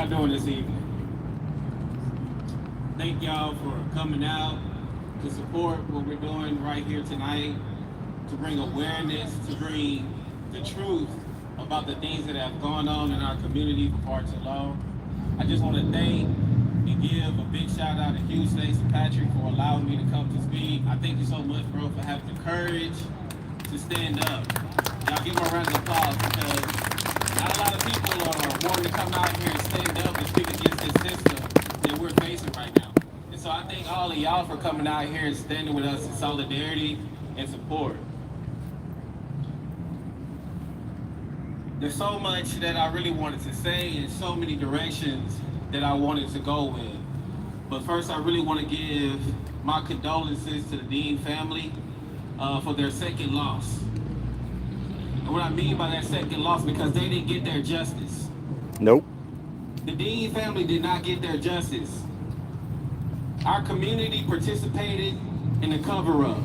y'all doing this evening? Thank y'all for coming out to support what we're doing right here tonight, to bring awareness, to bring the truth about the things that have gone on in our community for far too long. I just want to thank and give a big shout out and huge thanks to Patrick for allowing me to come to speak. I thank you so much, bro, for having the courage to stand up. Y'all give him a round of applause, because not a lot of people are wanting to come out here and stand up and speak against this system that we're facing right now. And so I thank all of y'all for coming out here and standing with us in solidarity and support. There's so much that I really wanted to say and so many directions that I wanted to go with. But first, I really want to give my condolences to the Dean family for their second loss. And what I mean by that second loss, because they didn't get their justice. Nope. The Dean family did not get their justice. Our community participated in the cover-up.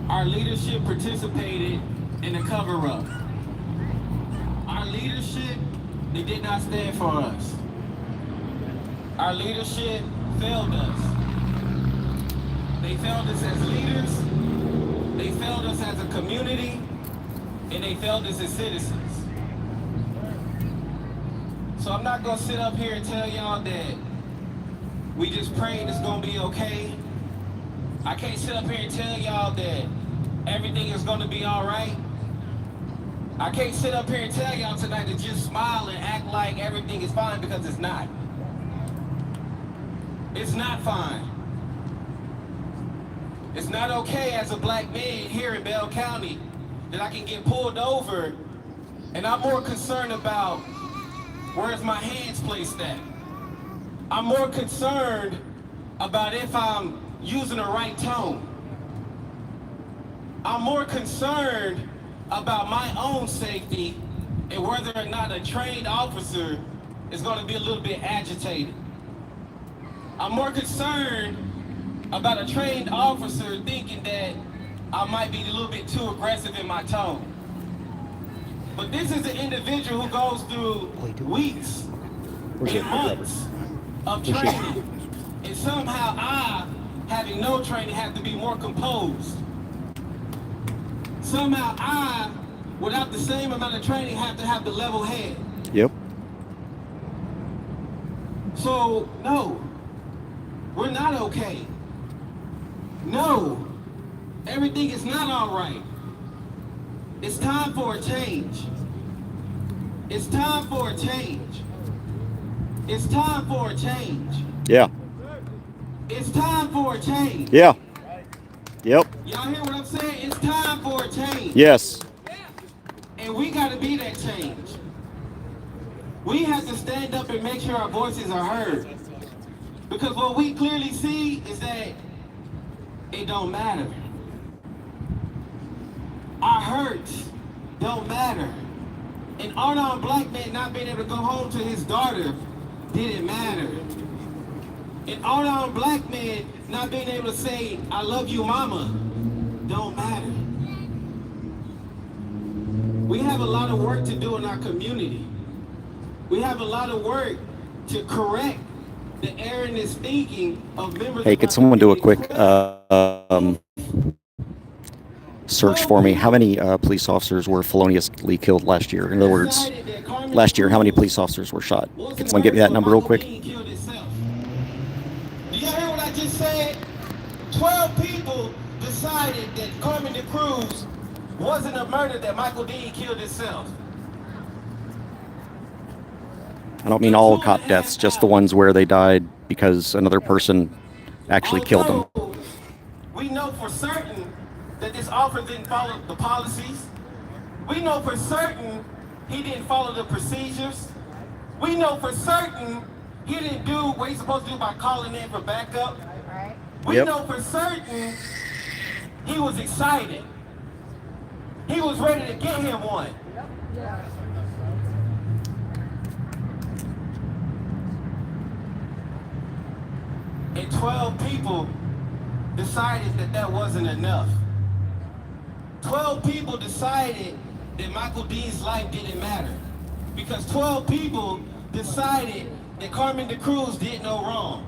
Our leadership participated in the cover-up. Our leadership, they did not stand for us. Our leadership failed us. They failed us as leaders, they failed us as a community, and they failed us as citizens. So I'm not gonna sit up here and tell y'all that we just praying it's gonna be okay. I can't sit up here and tell y'all that everything is gonna be all right. I can't sit up here and tell y'all tonight to just smile and act like everything is fine, because it's not. It's not fine. It's not okay as a black man here in Bell County that I can get pulled over, and I'm more concerned about where's my hands placed at. I'm more concerned about if I'm using the right tone. I'm more concerned about my own safety and whether or not a trained officer is going to be a little bit agitated. I'm more concerned about a trained officer thinking that I might be a little bit too aggressive in my tone. But this is an individual who goes through weeks and months of training, and somehow I, having no training, have to be more composed. Somehow I, without the same amount of training, have to have the level head. Yep. So, no, we're not okay. No, everything is not all right. It's time for a change. It's time for a change. It's time for a change. Yeah. It's time for a change. Yeah. Yep. Y'all hear what I'm saying? It's time for a change. Yes. And we got to be that change. We have to stand up and make sure our voices are heard. Because what we clearly see is that it don't matter. Our hurts don't matter. An unarmed black man not being able to go home to his daughter didn't matter. An unarmed black man not being able to say, I love you, mama, don't matter. We have a lot of work to do in our community. We have a lot of work to correct the erroneous thinking of members. Hey, could someone do a quick search for me? How many police officers were feloniously killed last year? In other words, last year, how many police officers were shot? Can someone get me that number real quick? Do you hear what I just said? 12 people decided that Carmen de Cruz wasn't a murder, that Michael Dean killed himself. I don't mean all cop deaths, just the ones where they died because another person actually killed them. We know for certain that this officer didn't follow the policies. We know for certain he didn't follow the procedures. We know for certain he didn't do what he's supposed to do by calling in for backup. We know for certain he was excited. He was ready to get him one. And 12 people decided that that wasn't enough. 12 people decided that Michael Dean's life didn't matter. Because 12 people decided that Carmen DeCruz did no wrong.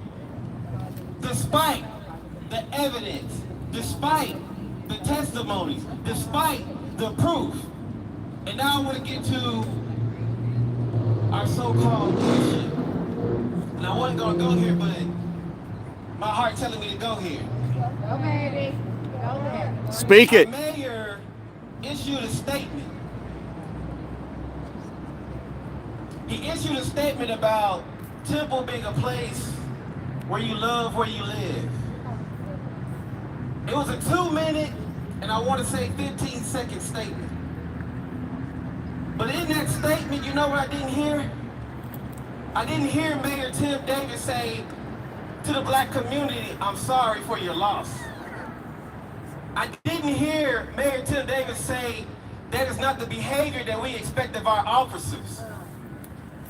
Despite the evidence, despite the testimonies, despite the proof. And now I want to get to our so-called leadership. And I wasn't going to go here, but my heart telling me to go here. Go, baby. Go there. Speak it. Our mayor issued a statement. He issued a statement about Temple being a place where you love where you live. It was a 2-minute, and I want to say 15-second statement. But in that statement, you know what I didn't hear? I didn't hear Mayor Tim Davis say to the black community, I'm sorry for your loss. I didn't hear Mayor Tim Davis say that is not the behavior that we expect of our officers.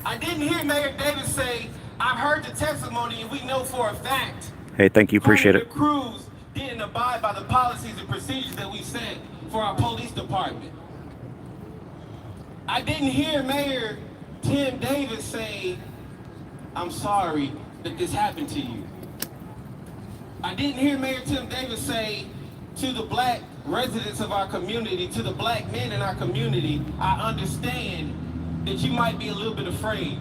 I didn't hear Mayor Davis say, I've heard the testimony and we know for a fact. Hey, thank you. Appreciate it. Cruz didn't abide by the policies and procedures that we set for our police department. I didn't hear Mayor Tim Davis say, I'm sorry that this happened to you. I didn't hear Mayor Tim Davis say to the black residents of our community, to the black men in our community, I understand that you might be a little bit afraid.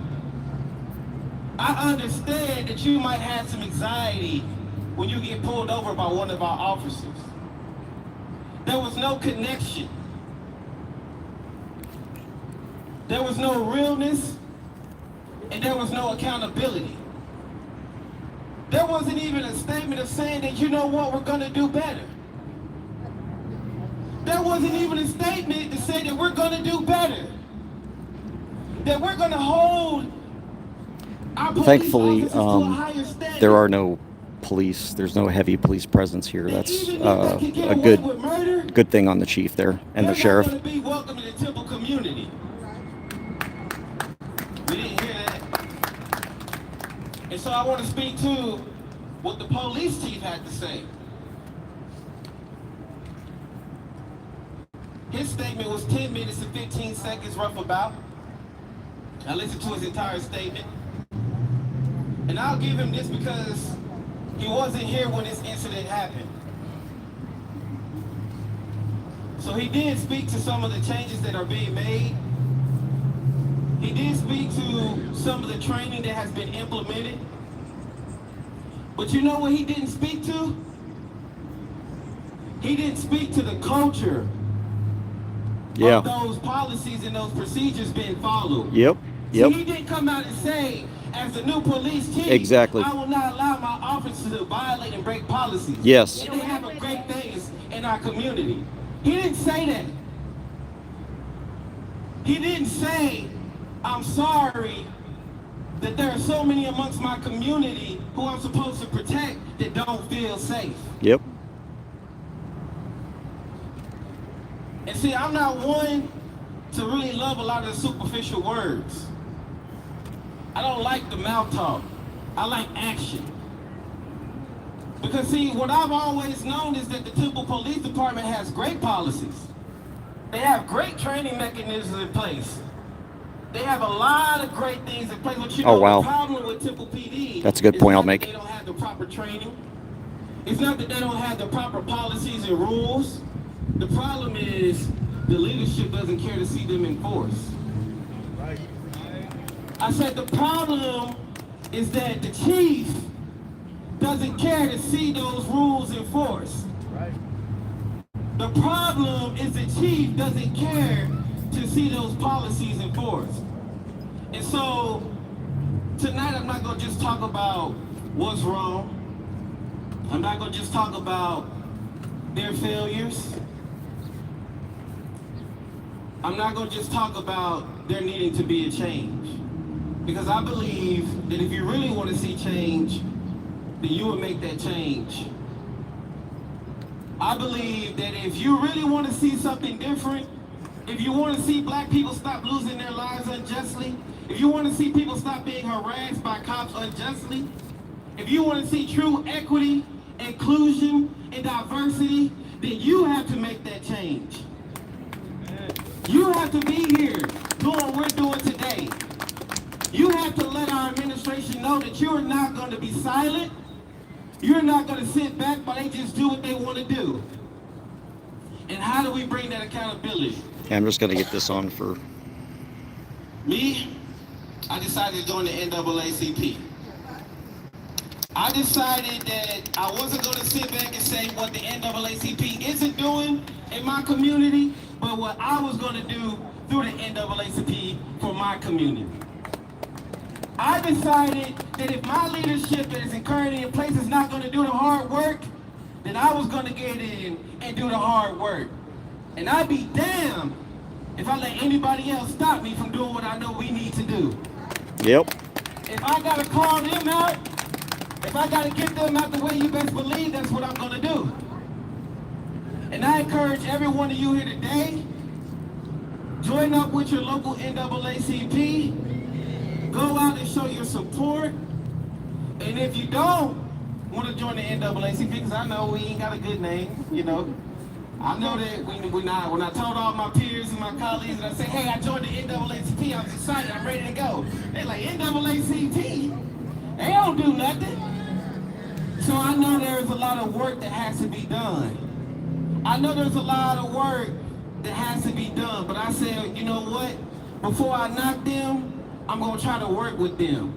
I understand that you might have some anxiety when you get pulled over by one of our officers. There was no connection. There was no realness, and there was no accountability. There wasn't even a statement of saying that, you know what, we're gonna do better. There wasn't even a statement to say that we're gonna do better. That we're gonna hold our police Thankfully, officers to a higher standard. there are no police. There's no heavy police presence here. That's a good thing on the chief there and the sheriff. They're not gonna be welcome to the Temple community. We didn't hear that. And so I want to speak to what the police chief had to say. His statement was 10 minutes and 15 seconds, rough about. I listened to his entire statement. And I'll give him this because he wasn't here when this incident happened. So he did speak to some of the changes that are being made. He did speak to some of the training that has been implemented. But you know what he didn't speak to? He didn't speak to the culture of those policies and those procedures being followed. Yep. See, he didn't come out and say, as the new police chief, exactly, I will not allow my officers to violate and break policies. Yes. And they have a great things in our community. He didn't say that. He didn't say, I'm sorry that there are so many amongst my community who I'm supposed to protect that don't feel safe. Yep. And see, I'm not one to really love a lot of the superficial words. I don't like the mouth talk. I like action. Because see, what I've always known is that the Temple Police Department has great policies. They have great training mechanisms in place. They have a lot of great things in place. But you know, wow. The problem with Temple PD, that's a good point I'll make. They don't have the proper training. It's not that they don't have the proper policies and rules. The problem is the leadership doesn't care to see them enforced. Right. I said the problem is that the chief doesn't care to see those rules enforced. Right. The problem is the chief doesn't care to see those policies enforced. And so tonight I'm not going to just talk about what's wrong. I'm not going to just talk about their failures. I'm not going to just talk about there needing to be a change. Because I believe that if you really want to see change, then you will make that change. I believe that if you really want to see something different, if you want to see black people stop losing their lives unjustly, if you want to see people stop being harassed by cops unjustly, if you want to see true equity, inclusion, and diversity, then you have to make that change. You have to be here doing what we're doing today. You have to let our administration know that you're not going to be silent. You're not going to sit back while they just do what they want to do. And how do we bring that accountability? Yeah, I'm just going to get this on for... Me, I decided to join the NAACP. I decided that I wasn't going to sit back and say what the NAACP isn't doing in my community, but what I was going to do through the NAACP for my community. I decided that if my leadership that is currently in place is not going to do the hard work, then I was going to get in and do the hard work. And I'd be damned if I let anybody else stop me from doing what I know we need to do. Yep. If I got to call them out, if I got to get them out the way, you best believe that's what I'm going to do. And I encourage every one of you here today, join up with your local NAACP, go out and show your support. And if you don't want to join the NAACP, because I know we ain't got a good name, you know. I know that when I told all my peers and my colleagues, and I said, hey, I joined the NAACP, I was excited, I'm ready to go. They're like, NAACP? They don't do nothing. So I know there's a lot of work that has to be done. I know there's a lot of work that has to be done, but I said, you know what? Before I knock them, I'm going to try to work with them.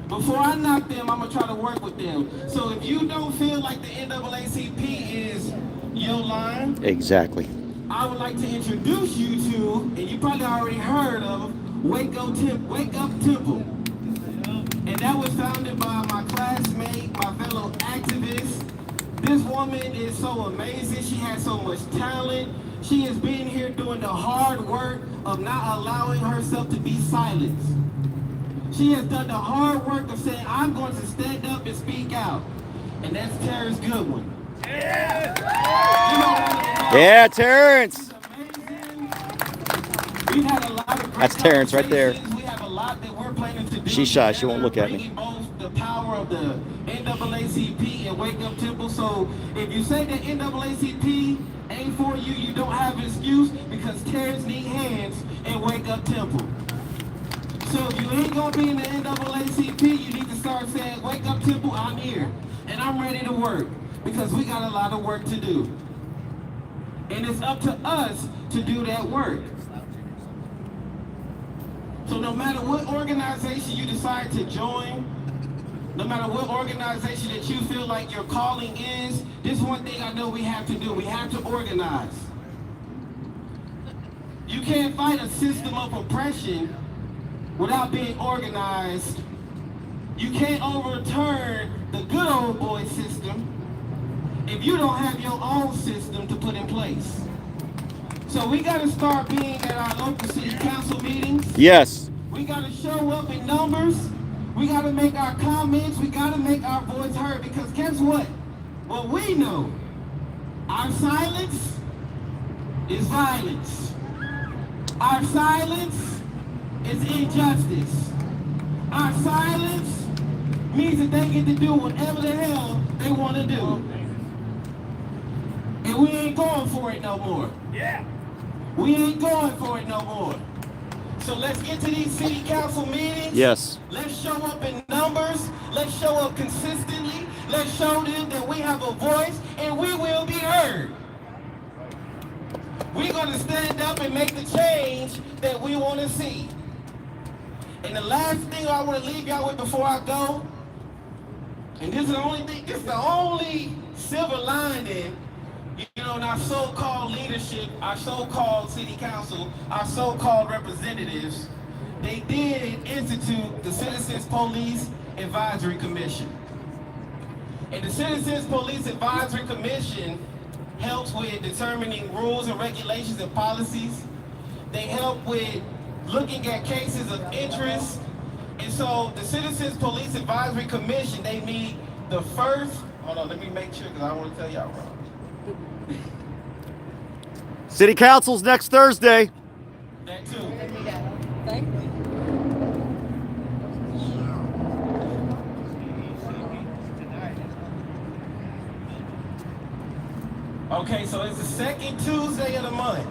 Before I knock them, I'm going to try to work with them. So if you don't feel like the NAACP is your line, Exactly. I would like to introduce you to, and you probably already heard of, Wake Up Temple. And that was founded by my classmate, my fellow activist. This woman is so amazing. She has so much talent. She has been here doing the hard work of not allowing herself to be silenced. She has done the hard work of saying, I'm going to stand up and speak out. And that's Terrence Goodwin. Yeah, Yeah, Terrence. We've had a lot of great That's Terrence right there. We have a lot that we're planning to do. She's shy. She won't look at me. Bringing both the power of the NAACP and Wake Up Temple. So if you say that NAACP ain't for you, you don't have an excuse, because Terrence need hands and Wake Up Temple. So if you ain't gonna be in the NAACP, you need to start saying, Wake Up Temple, I'm here. And I'm ready to work, because we got a lot of work to do. And it's up to us to do that work. So no matter what organization you decide to join, no matter what organization that you feel like your calling is, this one thing I know we have to do. We have to organize. You can't fight a system of oppression without being organized. You can't overturn the good old boy system if you don't have your own system to put in place. So we got to start being at our local city council meetings. Yes. We got to show up in numbers. We got to make our comments. We got to make our voice heard, because guess what? What we know, our silence is violence. Our silence is injustice. Our silence means that they get to do whatever the hell they want to do. And we ain't going for it no more. Yeah. We ain't going for it no more. So let's get to these city council meetings. Yes. Let's show up in numbers. Let's show up consistently. Let's show them that we have a voice and we will be heard. We're going to stand up and make the change that we want to see. And the last thing I want to leave y'all with before I go, and this is the only thing, this is the only silver lining, you know, in our so-called leadership, our so-called city council, our so-called representatives, they did institute the Citizens Police Advisory Commission. And the Citizens Police Advisory Commission helps with determining rules and regulations and policies. They help with looking at cases of interest. And so the Citizens Police Advisory Commission, they meet the first, hold on, let me make sure, because I don't want to tell y'all wrong. City Council's next Thursday. That too. Thank you. Okay, so it's the second Tuesday of the month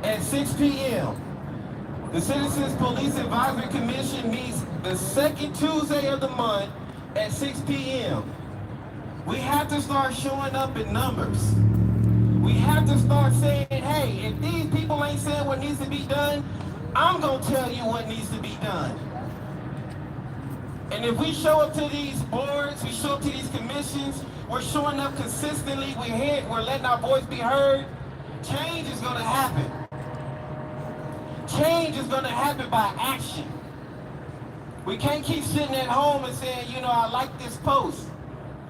at 6 p.m. The Citizens Police Advisory Commission meets the second Tuesday of the month at 6 p.m. We have to start showing up in numbers. We have to start saying, hey, if these people ain't saying what needs to be done, I'm going to tell you what needs to be done. And if we show up to these boards, we show up to these commissions, we're showing up consistently, we're letting our voice be heard, change is going to happen. Change is going to happen by action. We can't keep sitting at home and saying, you know, I like this post.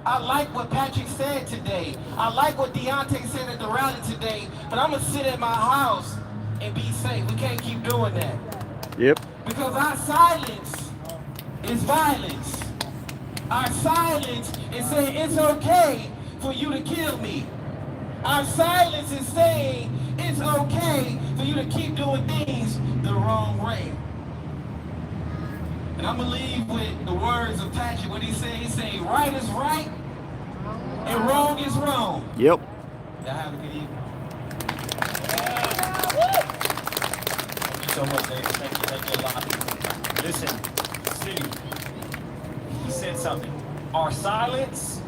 I like what Patrick said today. I like what Deontay said at the rally today, but I'm going to sit at my house and be safe. We can't keep doing that. Yep. Because our silence is violence. Our silence is saying it's okay for you to kill me. Our silence is saying it's okay for you to keep doing things the wrong way. And I'm going to leave with the words of Patrick, what he said, right is right and wrong is wrong. Yep. Y'all have a good evening. Thank you so much, David. Thank you a lot. Listen, City, he said something. Our silence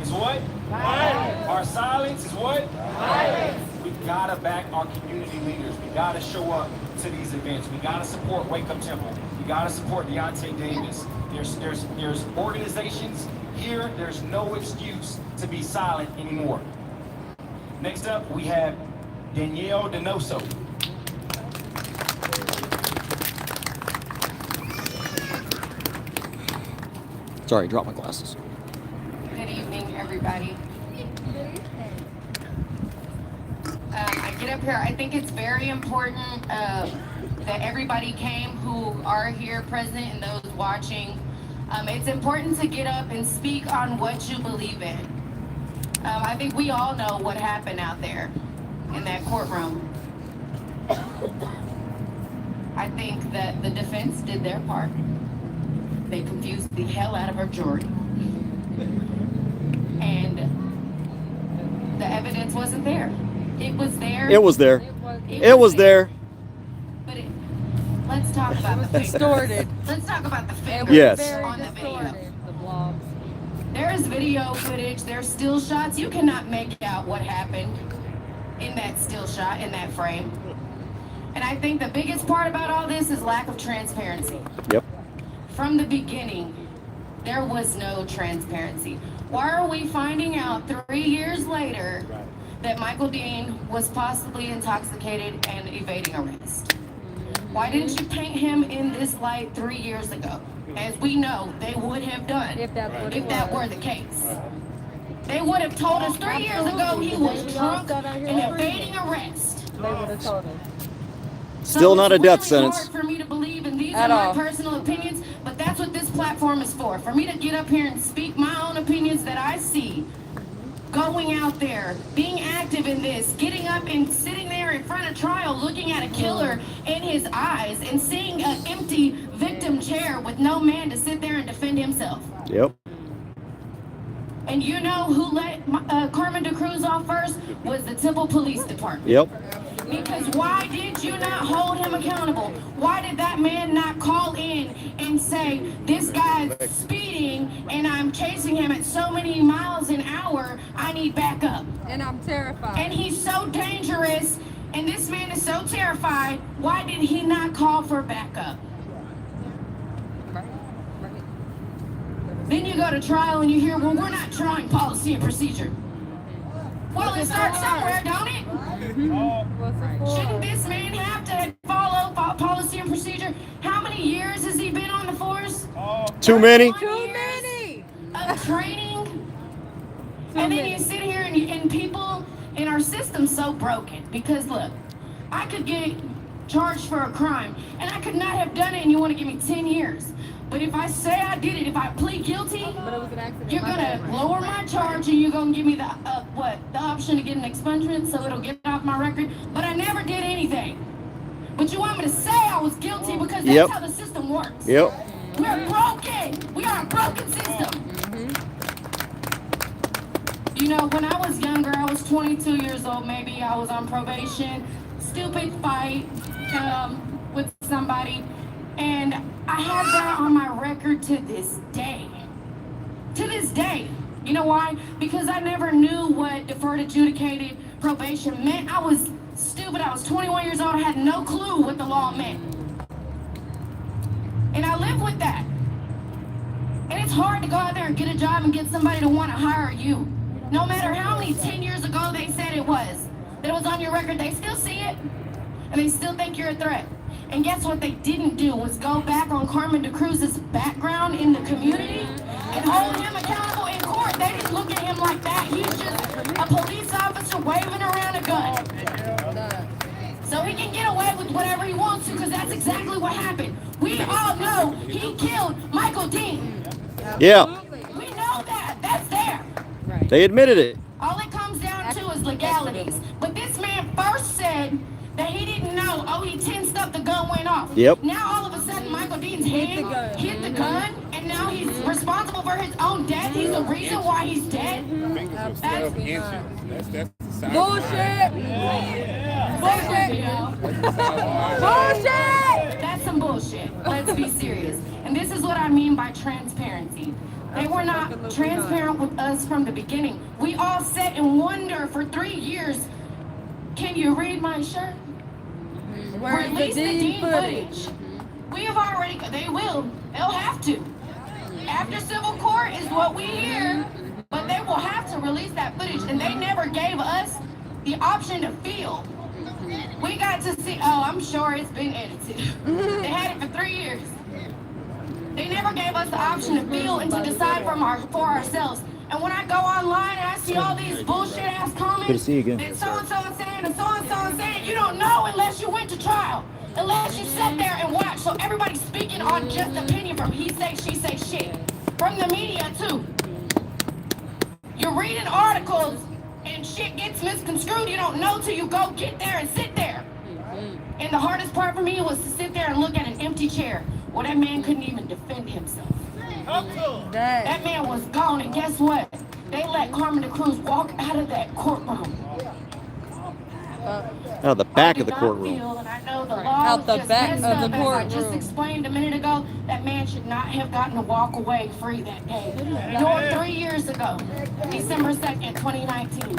is what? Violence. Our silence is what? Violence. We gotta back our community leaders. We gotta show up to these events. We gotta support Wake Up Temple. We gotta support Deontay Davis. There's organizations here. There's no excuse to be silent anymore. Next up, we have Danielle Donoso. Sorry, I dropped my glasses. Good evening, everybody. I get up here, I think it's very important that everybody came who are here present and those watching. It's important to get up and speak on what you believe in. I think we all know what happened out there in that courtroom. I think that the defense did their part. They confused the hell out of our jury. And the evidence wasn't there. It was there. It was there. It was there. But let's talk about the figures. Distorted. Let's talk about the figures Yes. on the video. The blobs. There is video footage, there's still shots. You cannot make out what happened in that still shot, in that frame. And I think the biggest part about all this is lack of transparency. Yep. From the beginning, there was no transparency. Why are we finding out 3 years later that Michael Dean was possibly intoxicated and evading arrest? Why didn't you paint him in this light 3 years ago? As we know, they would have done If that's what it if that was. were the case. They would have told us 3 years ago he was drunk and evading arrest. They would have told us. Still not a death It's sentence. hard for me to believe, and these At are my all. personal opinions, but that's what this platform is for me to get up here and speak my own opinions that I see. Going out there, being active in this, getting up and sitting there in front of trial, looking at a killer in his eyes and seeing an empty victim chair with no man to sit there and defend himself. Yep. And you know who let Carmen DeCruz off first? Was the Temple Police Department. Yep. Because why did you not hold him accountable? Why did that man not call in and say, this guy's speeding and I'm chasing him at so many miles an hour, I need backup. And I'm terrified. And he's so dangerous and this man is so terrified, why did he not call for backup? Right. Then you go to trial and you hear, well, we're not trying policy and procedure. Well, it starts somewhere, don't it? What's it for? Shouldn't this man have to follow policy and procedure? How many years has he been on the force? Too many. 31 Too years many. of training. Too And then many. you sit here and people in our system's so broken. Because look, I could get charged for a crime and I could not have done it and you want to give me 10 years. But if I say I did it, if I plead guilty, But it was an accident. you're My gonna bad. lower my charge and you're gonna give me the option to get an expungement so it'll get off my record. But I never did anything. But you want me to say I was guilty because that's Yep. how the system works. Yep. We're broken. We are a broken system. You know, when I was younger, I was 22 years old, maybe I was on probation. Stupid fight with somebody, and I have that on my record to this day. To this day. You know why? Because I never knew what deferred adjudicated probation meant. I was stupid. I was 21 years old. I had no clue what the law meant. And I live with that. And it's hard to go out there and get a job and get somebody to want to hire you. No matter how many 10 years ago they said it was on your record, they still see it. And they still think you're a threat. And guess what they didn't do was go back on Carmen DeCruz's background in the community and hold him accountable in court. They didn't look at him like that. He's just a police officer waving around a gun. So he can get away with whatever he wants to, because that's exactly what happened. We all know he killed Michael Dean. Yeah, We know that. That's there. they admitted it. All it comes down to is legalities. But this man first said that he didn't know. Oh, he tensed up, the gun went off. Yep. Now all of a sudden Michael Dean's hand hit the gun, and now he's responsible for his own death. He's the reason why he's dead. That's Bullshit. bullshit. Bullshit. That's some bullshit. Let's be serious. And this is what I mean by transparency. They were not transparent with us from the beginning. We all sat and wonder for 3 years, can you read my shirt? Release the Dean footage. We have already, they will, they'll have to. After civil court is what we hear, but they will have to release that footage, and they never gave us the option to feel. We got to see, oh, I'm sure it's been edited. They had it for 3 years. They never gave us the option to feel and to decide for ourselves. And when I go online and I see all these bullshit ass comments, Good to see you again. that so-and-so is saying and so-and-so is saying, you don't know unless you went to trial. Unless you sat there and watched. So everybody's speaking on just opinion from he say, she say shit. From the media too. You're reading articles and shit gets misconstrued. You don't know till you go get there and sit there. And the hardest part for me was to sit there and look at an empty chair. Well, that man couldn't even defend himself. That man was gone, and guess what? They let Carmen DeCruz walk out of that courtroom. Out of the back of the courtroom. And I know the law Out the just back messed of the up, as I just courtroom. explained a minute ago, that man should not have gotten to walk away free that day. 3 years ago, December 2nd, 2019.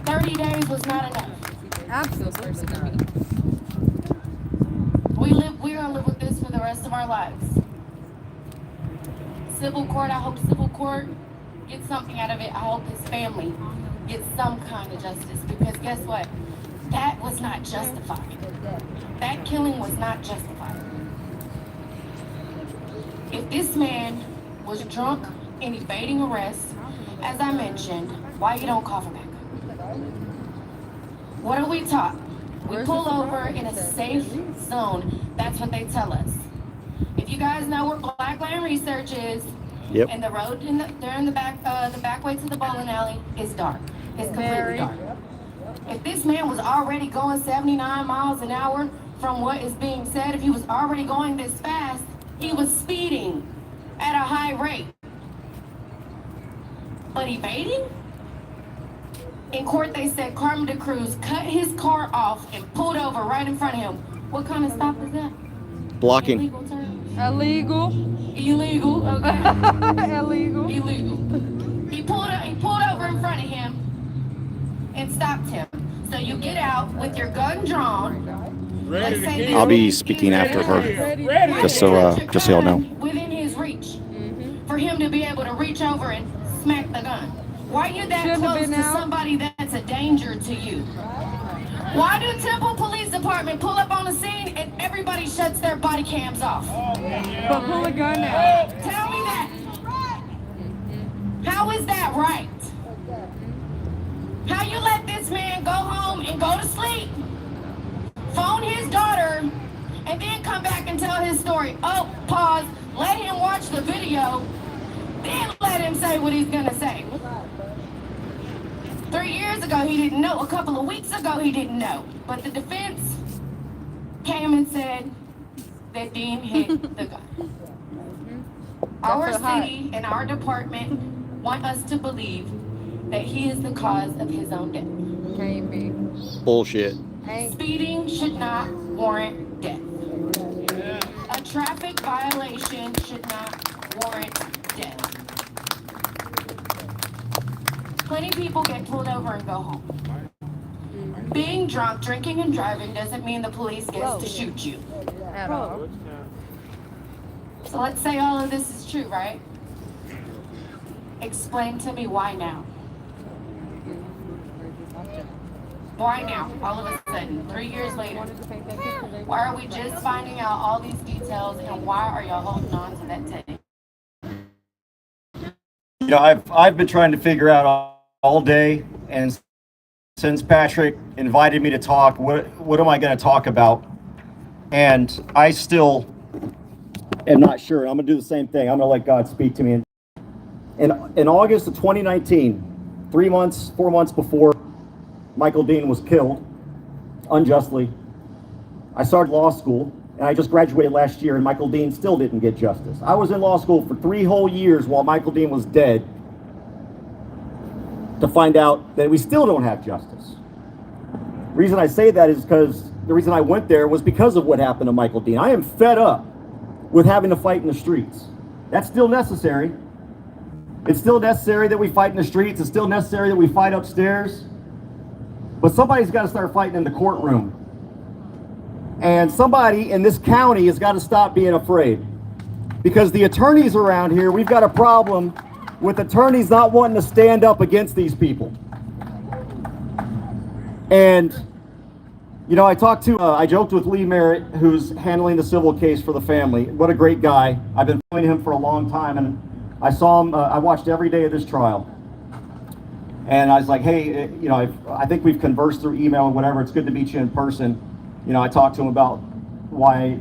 30 days was not enough. Absolutely not. We're gonna live with this for the rest of our lives. Civil court, I hope civil court gets something out of it. I hope his family gets some kind of justice, because guess what? That was not justified. That killing was not justified. If this man was drunk and evading arrest, as I mentioned, why you don't call for backup? What are we taught? We pull over in a safe zone. That's what they tell us. If you guys know where Blackland Research is, Yep. and the road there in the back way to the bowling alley is dark. It's completely dark. If this man was already going 79 miles an hour from what is being said, if he was already going this fast, he was speeding at a high rate. But evading? In court, they said Carmen DeCruz cut his car off and pulled over right in front of him. What kind of stop is that? Blocking. Illegal terms? Illegal. Illegal, okay. Illegal. Illegal. He pulled over in front of him and stopped him. So you get out with your gun drawn. Let's say I'll be speaking after her, just so y'all know. Within his reach, for him to be able to reach over and smack the gun. Why are you that Shouldn't have close been to out. somebody that's a danger to you? Why do Temple Police Department pull up on the scene and everybody shuts their body cams off? But pull a gun out. Tell me that. How is that right? How you let this man go home and go to sleep, phone his daughter, and then come back and tell his story? Oh, pause. Let him watch the video, then let him say what he's gonna say. 3 years ago, he didn't know. A couple of weeks ago, he didn't know. But the defense came and said that Dean hit the gun. Our That's hot. city and our department want us to believe that he is the cause of his own death. Can't be. Bullshit. Ain't. Speeding should not warrant death. traffic violation should not warrant death. Plenty of people get pulled over and go home. Being drunk, drinking, and driving doesn't mean the police gets to shoot you. At all. So let's say all of this is true, right? Explain to me why now. Why now, all of a sudden, 3 years later? Why are we just finding out all these details, and why are y'all holding on to that tape? You know, I've been trying to figure out all day, and since Patrick invited me to talk, what am I going to talk about? And I still am not sure. I'm going to do the same thing. I'm going to let God speak to me. In August of 2019, 4 months before Michael Dean was killed unjustly, I started law school, and I just graduated last year, and Michael Dean still didn't get justice. I was in law school for 3 whole years while Michael Dean was dead to find out that we still don't have justice. The reason I say that is because the reason I went there was because of what happened to Michael Dean. I am fed up with having to fight in the streets. That's still necessary. It's still necessary that we fight in the streets. It's still necessary that we fight upstairs. But somebody's got to start fighting in the courtroom. And somebody in this county has got to stop being afraid. Because the attorneys around here, we've got a problem with attorneys not wanting to stand up against these people. And, you know, I joked with Lee Merritt, who's handling the civil case for the family. What a great guy. I've been following him for a long time, and I saw him, I watched every day of this trial. And I was like, hey, you know, I think we've conversed through email and whatever. It's good to meet you in person. You know, I talked to him about why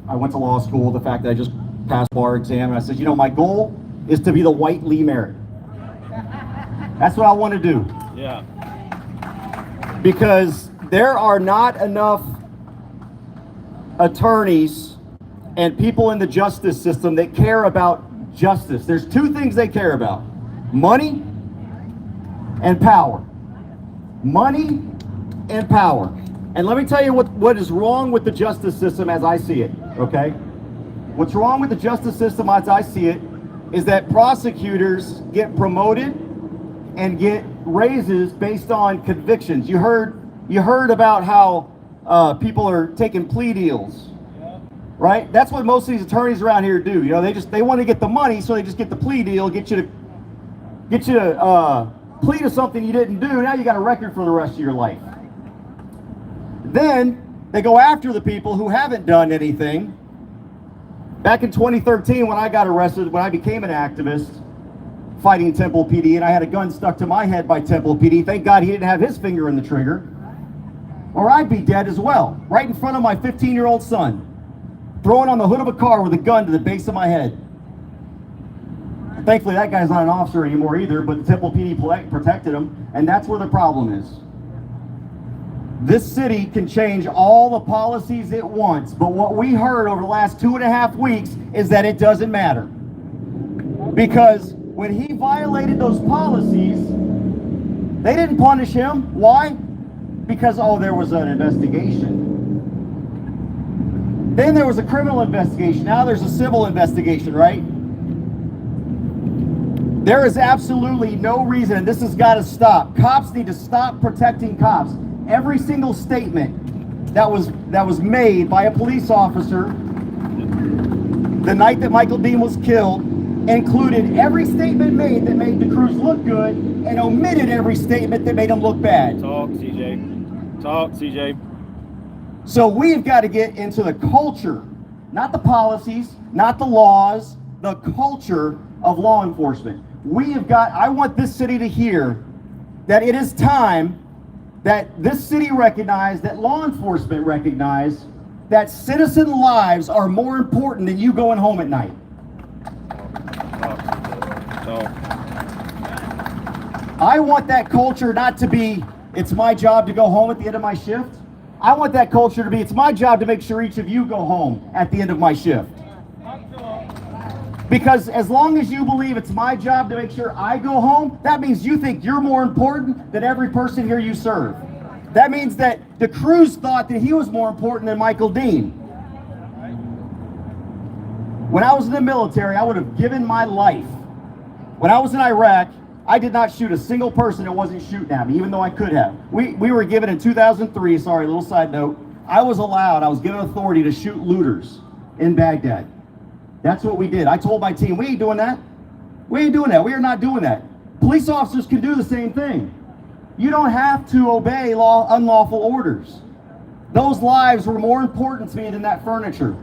I went to law school, the fact that I just passed bar exam. And I said, you know, my goal is to be the white Lee Merritt. That's what I want to do. Yeah. Because there are not enough attorneys and people in the justice system that care about justice. There's 2 things they care about: money and power. Money and power. And let me tell you what is wrong with the justice system as I see it, okay? What's wrong with the justice system as I see it is that prosecutors get promoted and get raises based on convictions. You heard about how people are taking plea deals, right? That's what most of these attorneys around here do. You know, they want to get the money, so they just get the plea deal, get you to plea to something you didn't do. Now you got a record for the rest of your life. Then they go after the people who haven't done anything. Back in 2013, when I got arrested, when I became an activist fighting Temple PD, and I had a gun stuck to my head by Temple PD, thank God he didn't have his finger in the trigger, or I'd be dead as well, right in front of my 15-year-old son, thrown on the hood of a car with a gun to the base of my head. Thankfully, that guy's not an officer anymore either, but the Temple PD protected him, and that's where the problem is. This city can change all the policies it wants, but what we heard over the last 2.5 weeks is that it doesn't matter. Because when he violated those policies, they didn't punish him. Why? Because, oh, there was an investigation. Then there was a criminal investigation. Now there's a civil investigation, right? There is absolutely no reason, and this has got to stop. Cops need to stop protecting cops. Every single statement that was made by a police officer the night that Michael Dean was killed included every statement made that made the crews look good and omitted every statement that made them look bad. Talk, CJ. Talk, CJ. So we've got to get into the culture, not the policies, not the laws, the culture of law enforcement. I want this city to hear that it is time that this city recognize, that law enforcement recognize, that citizen lives are more important than you going home at night. I want that culture not to be, it's my job to go home at the end of my shift. I want that culture to be, it's my job to make sure each of you go home at the end of my shift. Because as long as you believe it's my job to make sure I go home, that means you think you're more important than every person here you serve. That means that the Cruz thought that he was more important than Michael Dean. When I was in the military, I would have given my life. When I was in Iraq, I did not shoot a single person that wasn't shooting at me, even though I could have. We were given in 2003, sorry, little side note, I was given authority to shoot looters in Baghdad. That's what we did. I told my team, we ain't doing that. We ain't doing that. We are not doing that. Police officers can do the same thing. You don't have to obey unlawful orders. Those lives were more important to me than that furniture.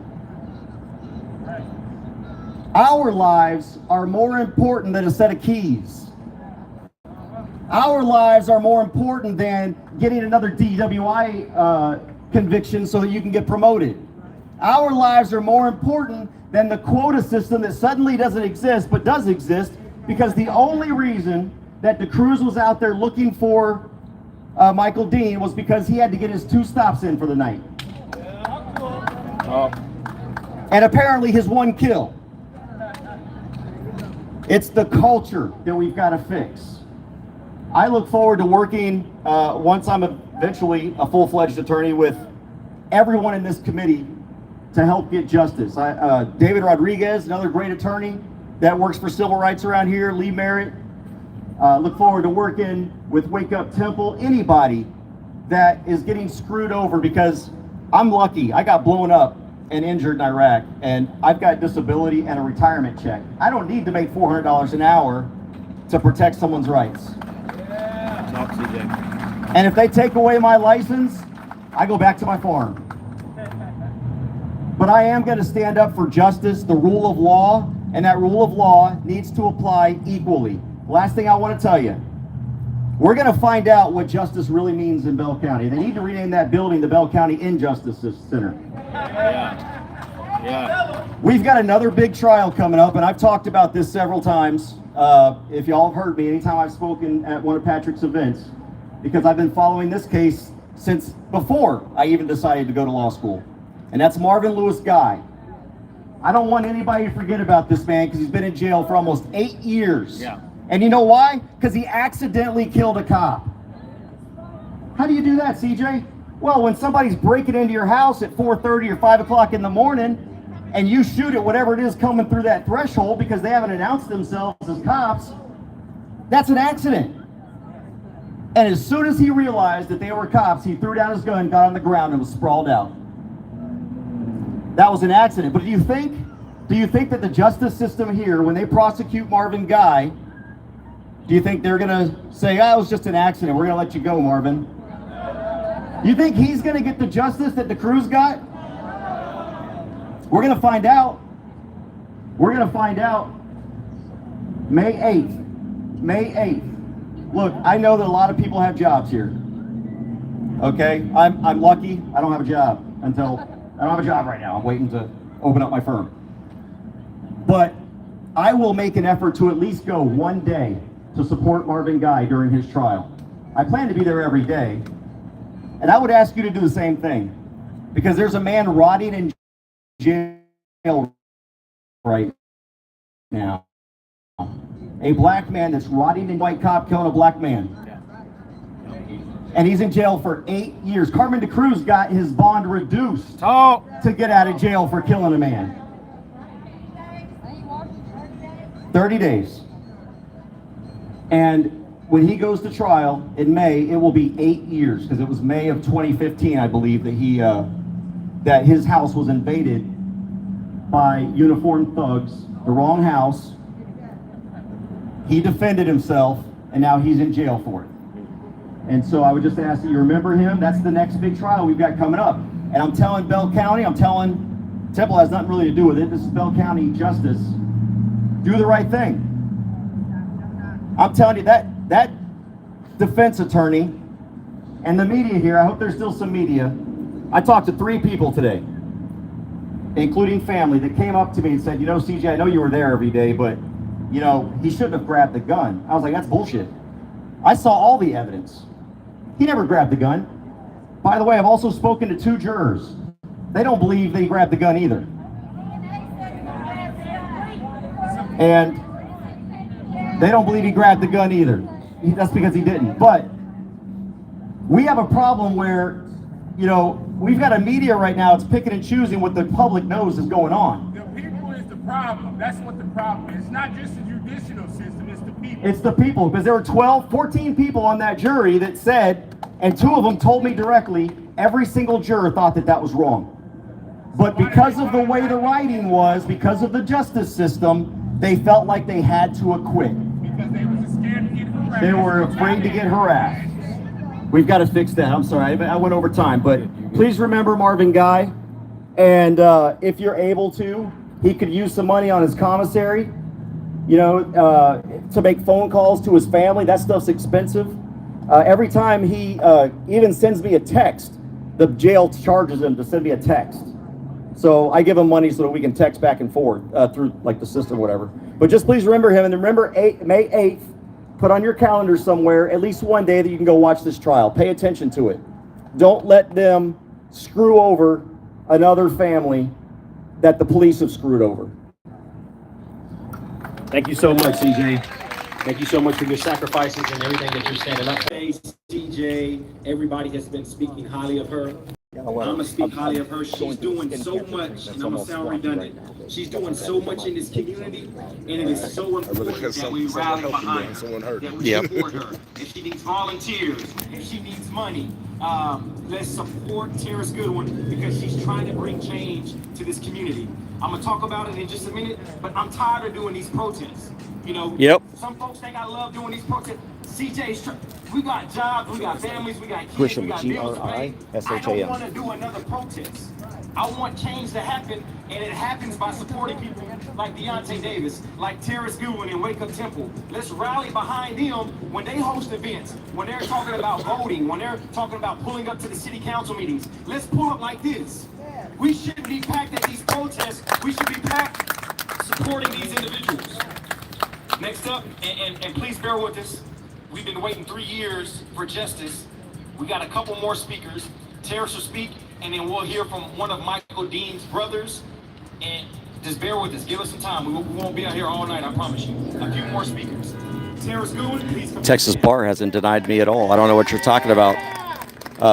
Our lives are more important than a set of keys. Our lives are more important than getting another DWI conviction so that you can get promoted. Our lives are more important than the quota system that suddenly doesn't exist, but does exist, because the only reason that DeCruz was out there looking for Michael Dean was because he had to get his 2 stops in for the night. And apparently his 1 kill. It's the culture that we've got to fix. I look forward to working, once I'm eventually a full-fledged attorney, with everyone in this committee to help get justice. David Rodriguez, another great attorney that works for civil rights around here, Lee Merritt. Look forward to working with Wake Up Temple, anybody that is getting screwed over, because I'm lucky. I got blown up and injured in Iraq, and I've got disability and a retirement check. I don't need to make $400 an hour to protect someone's rights. Talk, CJ. And if they take away my license, I go back to my farm. But I am going to stand up for justice, the rule of law, and that rule of law needs to apply equally. Last thing I want to tell you, we're going to find out what justice really means in Bell County. They need to rename that building the Bell County Injustice Center. Yeah. We've got another big trial coming up, and I've talked about this several times. If y'all have heard me, anytime I've spoken at one of Patrick's events, because I've been following this case since before I even decided to go to law school. And that's Marvin Lewis Guy. I don't want anybody to forget about this man, because he's been in jail for almost 8 years. Yeah. And you know why? Because he accidentally killed a cop. How do you do that, CJ? Well, when somebody's breaking into your house at 4:30 or 5 o'clock in the morning, and you shoot at whatever it is coming through that threshold because they haven't announced themselves as cops, that's an accident. And as soon as he realized that they were cops, he threw down his gun, got on the ground, and was sprawled out. That was an accident. But do you think that the justice system here, when they prosecute Marvin Guy, do you think they're gonna say, oh, it was just an accident, we're gonna let you go, Marvin? You think he's gonna get the justice that DeCruz got? We're gonna find out. We're gonna find out May 8th. May 8th. Look, I know that a lot of people have jobs here. Okay, I'm lucky. I don't have a job I don't have a job right now. I'm waiting to open up my firm. But I will make an effort to at least go one day to support Marvin Guy during his trial. I plan to be there every day. And I would ask you to do the same thing, because there's a man rotting in jail right now. A black man that's rotting in white cop killing a black man. And he's in jail for 8 years. Carmen DeCruz got his bond reduced to get out of jail for killing a man. 30 days. And when he goes to trial in May, it will be 8 years, because it was May of 2015, I believe, that that his house was invaded by uniformed thugs, the wrong house. He defended himself, and now he's in jail for it. And so I would just ask that you remember him. That's the next big trial we've got coming up. And I'm telling Bell County, Temple has nothing really to do with it. This is Bell County justice. Do the right thing. I'm telling you, that defense attorney and the media here, I hope there's still some media. I talked to 3 people today, including family, that came up to me and said, you know, CJ, I know you were there every day, but, you know, he shouldn't have grabbed the gun. I was like, that's bullshit. I saw all the evidence. He never grabbed the gun. By the way, I've also spoken to 2 jurors. They don't believe that he grabbed the gun either. And they don't believe he grabbed the gun either. That's because he didn't. But we have a problem where, we've got a media right now that's picking and choosing what the public knows is going on. The people is the problem. That's what the problem is. It's not just the judicial system, it's the people. It's the people, because there were 14 people on that jury that said, and 2 of them told me directly, every single juror thought that that was wrong. But because of the way the writing was, because of the justice system, they felt like they had to acquit. Because they were scared to get harassed. They were afraid to get harassed. We've got to fix that. I'm sorry, I went over time, but please remember Marvin Guy. And if you're able to, he could use some money on his commissary, you know, to make phone calls to his family. That stuff's expensive. Every time he even sends me a text, the jail charges him to send me a text. So I give him money so that we can text back and forth through like the system or whatever. But just please remember him, and remember May 8th, put on your calendar somewhere at least one day that you can go watch this trial. Pay attention to it. Don't let them screw over another family that the police have screwed over. Thank you so much, CJ. Thank you so much for your sacrifices and everything that you're standing up for. CJ, everybody has been speaking highly of her. I'm going to speak highly of her. She's doing so much, and I'm going to sound redundant. She's doing so much in this community, and it is so important that we rally behind her, that we support her. If she needs volunteers, if she needs money, let's support Terrace Goodwin because she's trying to bring change to this community. I'm going to talk about it in just a minute, but I'm tired of doing these protests. You know, some folks think I love doing these protests. CJ's, we got jobs, we got families, we got kids, we got bills to pay. I don't want to do another protest. I want change to happen, and it happens by supporting people like Deontay Davis, like Terrace Goodwin and Wake Up Temple. Let's rally behind them when they host events, when they're talking about voting, when they're talking about pulling up to the city council meetings. Let's pull up like this. We shouldn't be packed at these protests. We should be packed supporting these individuals. Next up, and please bear with us, we've been waiting 3 years for justice. We got a couple more speakers. Terrace will speak, and then we'll hear from one of Michael Dean's brothers. And just bear with us, give us some time. We won't be out here all night, I promise you. A few more speakers. Terrace Goodwin, please come. Texas Bar hasn't denied me at all. I don't know what you're talking about.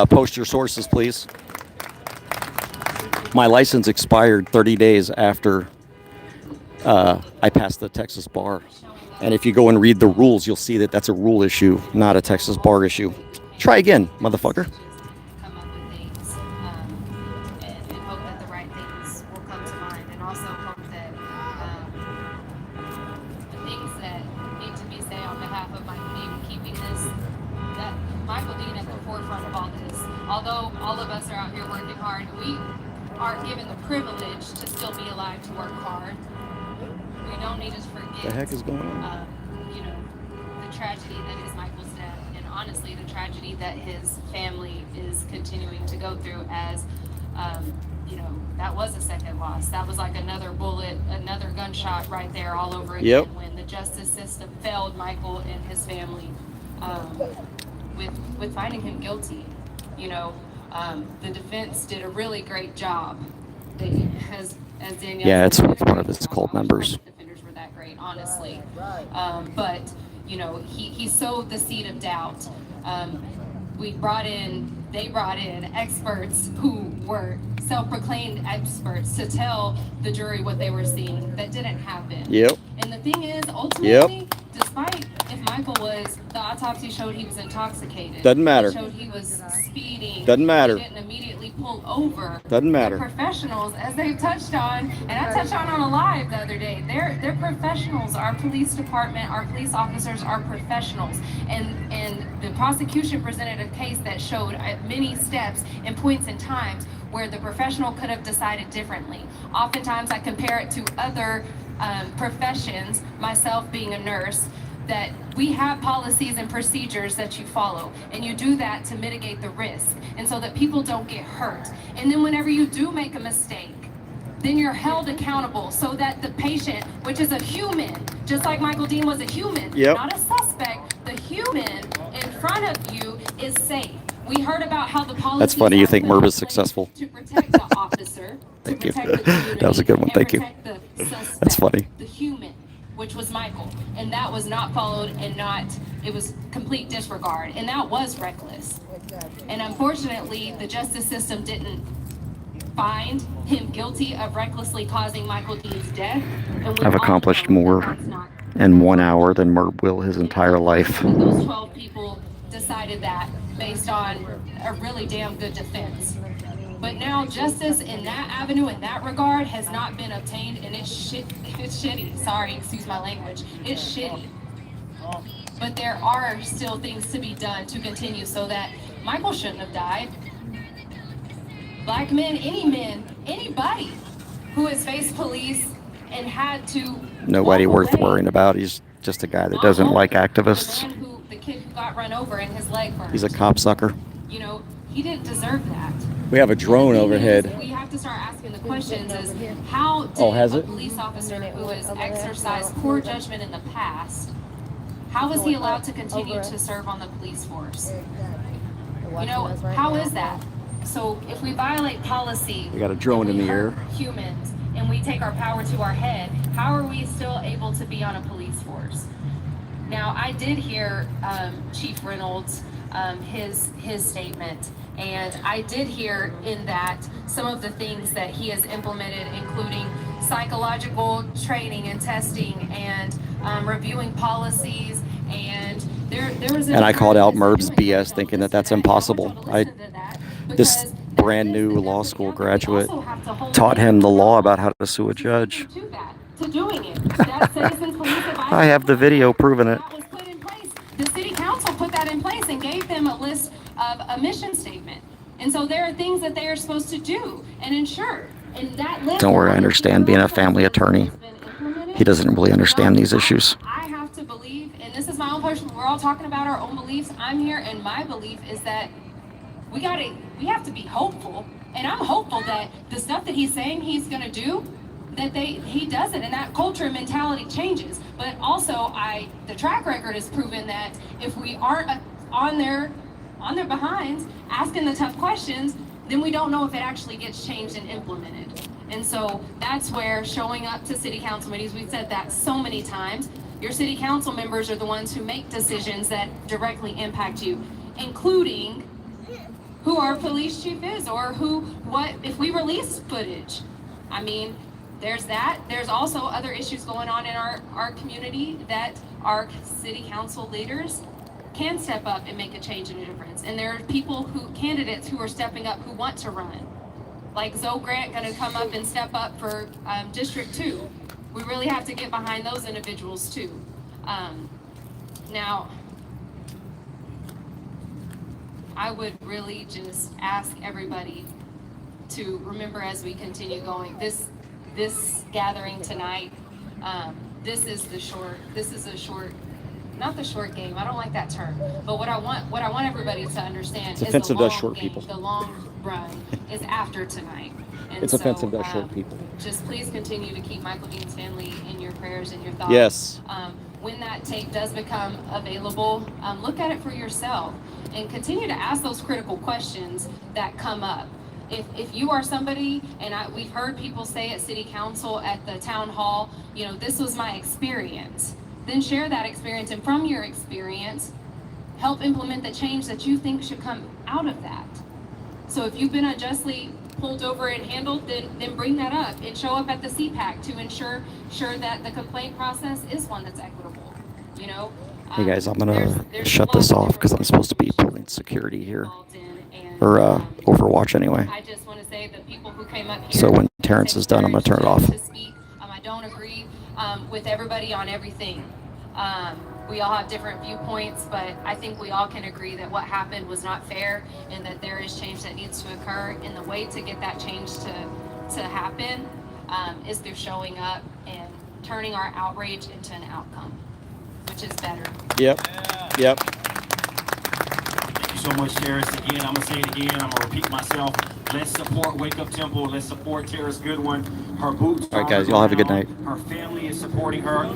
Post your sources, please. My license expired 30 days after I passed the Texas Bar. And if you go and read the rules, you'll see that that's a rule issue, not a Texas Bar issue. Try again, motherfucker. Come up with things and hope that the right things will come to mind, and also hope that the things that need to be said on behalf of Michael Dean keeping this, that Michael Dean at the forefront of all this. Although all of us are out here working hard, we are given the privilege to still be alive to work hard. We don't need to forget What the heck is going on? you know, the tragedy that is Michael's death, and honestly the tragedy that his family is continuing to go through as you know, that was a second loss. That was like another bullet, another gunshot right there all over again when the justice system failed Michael and his family with finding him guilty. You know, the defense did a really great job. As Danielle it's one of his cult members. Defenders were that great, honestly. But you know, he sowed the seed of doubt. They brought in experts who were self-proclaimed experts to tell the jury what they were seeing. That didn't happen. And the thing is, ultimately, despite if Michael was, the autopsy showed he was intoxicated. Doesn't matter. It showed he was speeding. Doesn't matter. He didn't immediately pull over. Doesn't matter. The professionals, as they've touched on, and I touched on a live the other day, they're professionals. Our police department, our police officers are professionals. And the prosecution presented a case that showed at many steps and points in times where the professional could have decided differently. Oftentimes I compare it to other professions, myself being a nurse, that we have policies and procedures that you follow, and you do that to mitigate the risk and so that people don't get hurt. And then whenever you do make a mistake, then you're held accountable so that the patient, which is a human, just like Michael Dean was a human, not a suspect, the human in front of you is safe. We heard about how the policies That's funny. You think Merv is successful? To protect the officer, Thank you. to protect the community, That was a good one. and Thank you. protect the suspect, That's funny. the human, which was Michael, and that was not followed, and it was complete disregard, and that was reckless. And unfortunately, the justice system didn't find him guilty of recklessly causing Michael Dean's death. And we I've all accomplished know that more that's not in 1 hour than Merb will his entire life. and those 12 people decided that based on a really damn good defense. But now justice in that avenue, in that regard, has not been obtained, and it's shitty. Sorry, excuse my language. It's shitty. But there are still things to be done to continue so that Michael shouldn't have died. Black men, anybody who has faced police and had to Nobody walk worth away. worrying about. He's just a guy that doesn't like activists. The kid who got run over and his leg burned. He's a cop sucker. You know, he didn't deserve that. We have a drone overhead. We have to start asking the questions is how did has a it? police officer who has exercised poor judgment in the past, how was he allowed to continue to serve on the police force? You know, how is that? So if we violate policy, We got a drone and in we the hurt air. humans, and we take our power to our head, how are we still able to be on a police force? Now, I did hear Chief Reynolds, his statement, and I did hear in that some of the things that he has implemented, including psychological training and testing and reviewing policies, and there was. And I called out Merb's BS, thinking that that's impossible. This brand new law school graduate taught him the law about how to sue a judge. To doing it. That citizens police advisory I have the video proving it. that was put in place. The city council put that in place and gave them a list of a mission statement. And so there are things that they are supposed to do and ensure. And that list. Don't worry, I understand being a family attorney. He doesn't really understand these issues. I have to believe, and this is my own personal, we're all talking about our own beliefs. I'm here, and my belief is that we have to be hopeful. And I'm hopeful that the stuff that he's saying he's gonna do, that he does it, and that culture and mentality changes. But also, the track record has proven that if we aren't on their behinds asking the tough questions, then we don't know if it actually gets changed and implemented. And so that's where showing up to city council meetings, we've said that so many times, your city council members are the ones who make decisions that directly impact you, including who our police chief is or what if we release footage. I mean, there's that. There's also other issues going on in our community that our city council leaders can step up and make a change and a difference. And there are candidates who are stepping up who want to run. Like Zoe Grant gonna come up and step up for District 2. We really have to get behind those individuals too. Now, I would really just ask everybody to remember as we continue going, this gathering tonight, this is a short, not the short game, I don't like that term, but what I want everybody to understand It's is offensive the to long short game, people. the long run is after tonight. And It's offensive to short people. Just please continue to keep Michael Dean's family in your prayers and your thoughts. Yes. When that tape does become available, look at it for yourself and continue to ask those critical questions that come up. If you are somebody, and we've heard people say at city council, at the town hall, you know, this was my experience, then share that experience, and from your experience, help implement the change that you think should come out of that. So if you've been unjustly pulled over and handled, then bring that up and show up at the CPAC to ensure that the complaint process is one that's equitable, you know? Hey guys, I'm gonna There's shut a lot this of off because I'm different supposed to be pulling security here. involved in, and, Or Overwatch anyway. I just want to say the people who came up here. So when Terrence is done, I'm gonna turn it off. To speak. I don't agree with everybody on everything. We all have different viewpoints, but I think we all can agree that what happened was not fair and that there is change that needs to occur. And the way to get that change to happen is through showing up and turning our outrage into an outcome, which is better. Yep. Thank you so much, Terrace. Again, I'm gonna say it again. I'm gonna repeat myself. Let's support Wake Up Temple. Let's support Terrace Goodwin. Her boots. All right, guys, y'all have a good night. Her family is supporting her.